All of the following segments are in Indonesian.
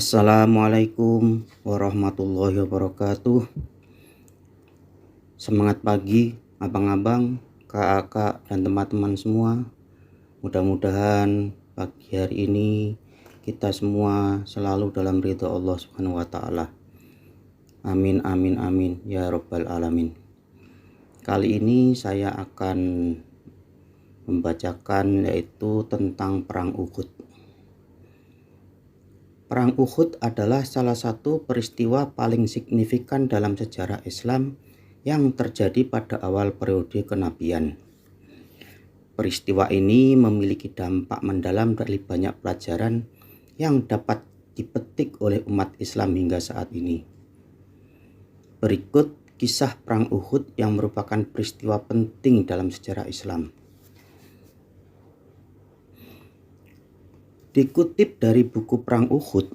Assalamualaikum warahmatullahi wabarakatuh. Semangat pagi abang-abang, kakak, dan teman-teman semua. Mudah-mudahan pagi hari ini kita semua selalu dalam ridha Allah Subhanahu wa ta'ala. Amin amin amin ya rabbal alamin. Kali ini saya akan membacakan yaitu tentang perang Uhud. Perang Uhud adalah salah satu peristiwa paling signifikan dalam sejarah Islam yang terjadi pada awal periode kenabian. Peristiwa ini memiliki dampak mendalam dari banyak pelajaran yang dapat dipetik oleh umat Islam hingga saat ini. Berikut kisah Perang Uhud yang merupakan peristiwa penting dalam sejarah Islam. Dikutip dari buku Perang Uhud,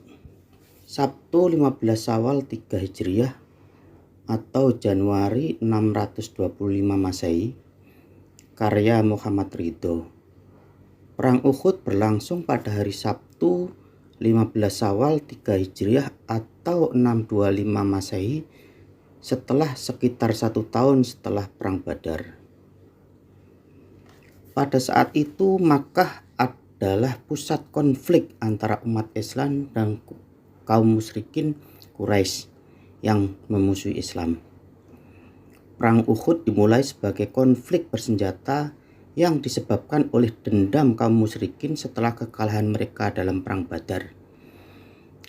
Sabtu 15 Syawal 3 Hijriah atau Januari 625 Masehi, karya Muhammad Ridho. Perang Uhud berlangsung pada hari Sabtu 15 Syawal 3 Hijriah atau 625 Masehi setelah sekitar 1 tahun setelah Perang Badar. Pada saat itu Makkah adalah pusat konflik antara umat Islam dan kaum musyrikin Quraisy yang memusuhi Islam. Perang Uhud dimulai sebagai konflik bersenjata yang disebabkan oleh dendam kaum musyrikin setelah kekalahan mereka dalam Perang Badar.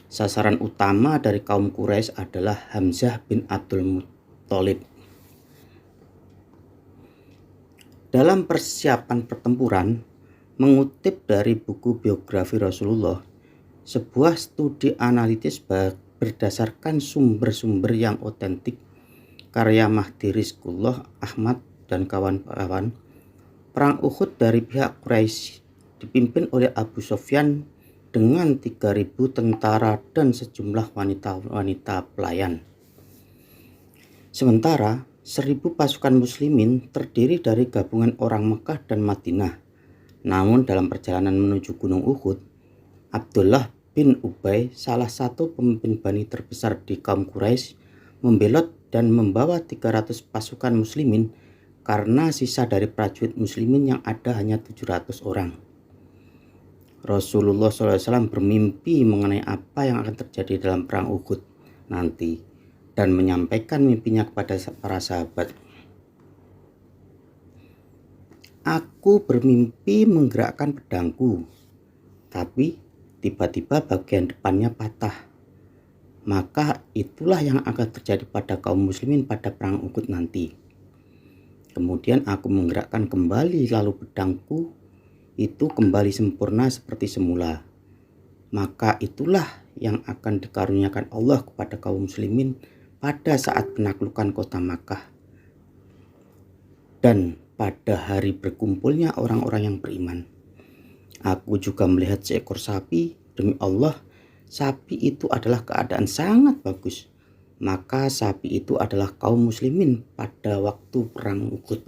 Sasaran utama dari kaum Quraisy adalah Hamzah bin Abdul Muththalib. Dalam persiapan pertempuran, mengutip dari buku biografi Rasulullah, sebuah studi analitis berdasarkan sumber-sumber yang otentik karya Mahdi Rizqullah Ahmad dan kawan-kawan, Perang Uhud dari pihak Quraisy dipimpin oleh Abu Sufyan dengan 3.000 tentara dan sejumlah wanita-wanita pelayan. Sementara 1.000 pasukan muslimin terdiri dari gabungan orang Mekah dan Madinah. Namun dalam perjalanan menuju Gunung Uhud, Abdullah bin Ubay, salah satu pemimpin Bani terbesar di kaum Quraisy, membelot dan membawa 300 pasukan muslimin karena sisa dari prajurit muslimin yang ada hanya 700 orang. Rasulullah SAW bermimpi mengenai apa yang akan terjadi dalam perang Uhud nanti dan menyampaikan mimpinya kepada para sahabat. Aku bermimpi menggerakkan pedangku, tapi tiba-tiba bagian depannya patah. Maka itulah yang akan terjadi pada kaum muslimin pada perang Uhud nanti. Kemudian aku menggerakkan kembali, lalu pedangku itu kembali sempurna seperti semula. Maka itulah yang akan dikaruniakan Allah kepada kaum muslimin pada saat penaklukan kota Makkah. Dan pada hari berkumpulnya orang-orang yang beriman. Aku juga melihat seekor sapi. Demi Allah, sapi itu adalah keadaan sangat bagus. Maka sapi itu adalah kaum muslimin pada waktu perang Uhud.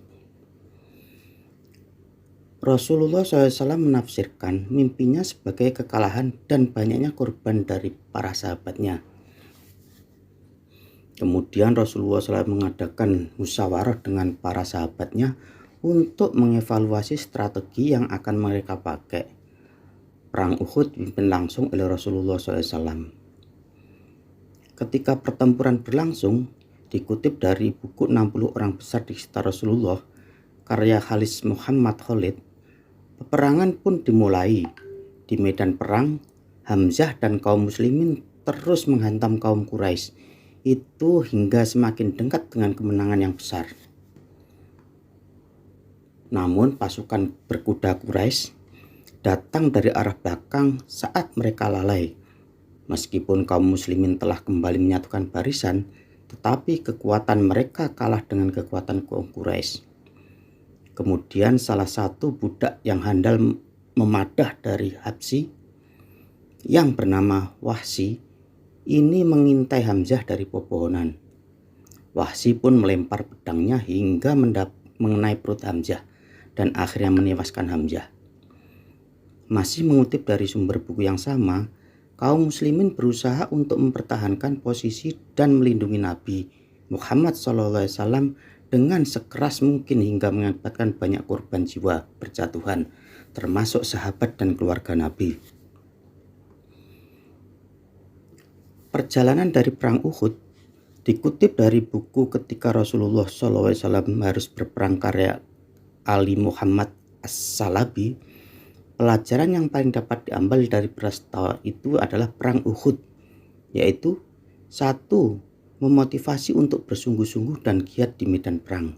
Rasulullah SAW menafsirkan mimpinya sebagai kekalahan dan banyaknya korban dari para sahabatnya. Kemudian Rasulullah SAW mengadakan musyawarah dengan para sahabatnya untuk mengevaluasi strategi yang akan mereka pakai. Perang Uhud dipimpin langsung oleh Rasulullah SAW. Ketika pertempuran berlangsung, dikutip dari buku 60 orang besar di sekitar Rasulullah, karya Khalis Muhammad Khalid, peperangan pun dimulai. Di medan perang, Hamzah dan kaum muslimin terus menghantam kaum Quraisy itu hingga semakin dekat dengan kemenangan yang besar. Namun pasukan berkuda Quraisy datang dari arah belakang saat mereka lalai. Meskipun kaum muslimin telah kembali menyatukan barisan, tetapi kekuatan mereka kalah dengan kekuatan kaum Quraisy. Kemudian salah satu budak yang handal memadah dari Habsyi yang bernama Wahsy ini mengintai Hamzah dari pepohonan. Wahsy pun melempar pedangnya hingga mengenai perut Hamzah dan akhirnya menewaskan Hamzah. Masih mengutip dari sumber buku yang sama, kaum muslimin berusaha untuk mempertahankan posisi dan melindungi Nabi Muhammad SAW dengan sekeras mungkin hingga mengakibatkan banyak korban jiwa berjatuhan, termasuk sahabat dan keluarga Nabi. Perjalanan dari Perang Uhud dikutip dari buku Ketika Rasulullah SAW Harus Berperang karya Ali Muhammad As-Salabi. Pelajaran yang paling dapat diambil dari peristiwa itu adalah Perang Uhud, yaitu 1. Memotivasi untuk bersungguh-sungguh dan giat di medan perang.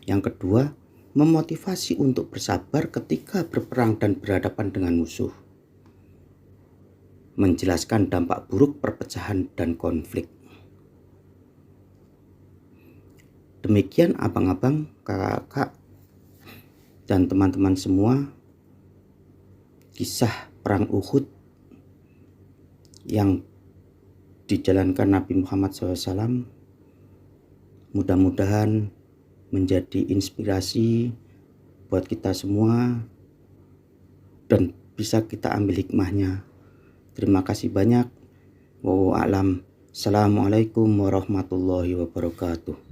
Yang kedua, memotivasi untuk bersabar ketika berperang dan berhadapan dengan musuh. Menjelaskan dampak buruk perpecahan dan konflik. Demikian abang-abang, kakak, dan teman-teman semua, kisah Perang Uhud yang dijalankan Nabi Muhammad SAW. Mudah-mudahan menjadi inspirasi buat kita semua dan bisa kita ambil hikmahnya. Terima kasih banyak. Wallahu a'lam. Assalamualaikum warahmatullahi wabarakatuh.